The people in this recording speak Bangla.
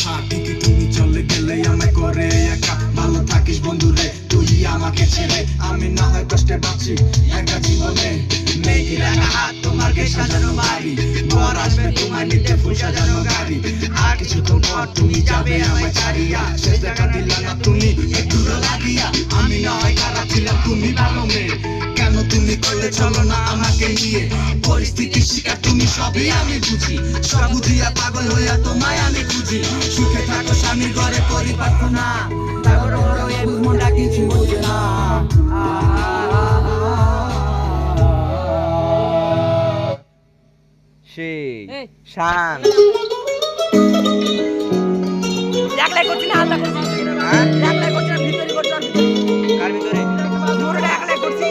কথা, ঠিকই তুমি চলে গেলে আমায় করে একা। ভালো থাকিস বন্ধু রে তুই আমাকে ছেড়ে, আমি না হয় কষ্টে বাঁচি একা জীবনে। মেঘি রাঙা হাত তোমার কে সাজানো বাড়ি, ঘর আসবে তোমার নিতে ফুল সাজানো গাড়ি। আর কিছুক্ষণ পর তুমি যাবে আমায় ছাড়িয়া, শেষ দেখা দিলা না তুমি একটু লাগিয়া। আমি না হয় খারাপ ছিলাম তুমি ভালো মেয়ে, কেন তুমি করলে চলো না আমাকে নিয়ে। পরিস্থিতির শিকার তুমি সবই আমি বুঝি, সব বুঝিয়া পাগল হইয়া তোমায় আমি খুঁজি। সুখে থাকো স্বামীর ঘরে করি প্রার্থনা, তারপর বড় এই মনটা কিছু বোঝে না। সেই শান একলাই করছি না আল্লাহ করছি, হ্যাঁ একলাই করছি না ভিতরে করছি, কার ভিতরে মোরে একলাই করছি।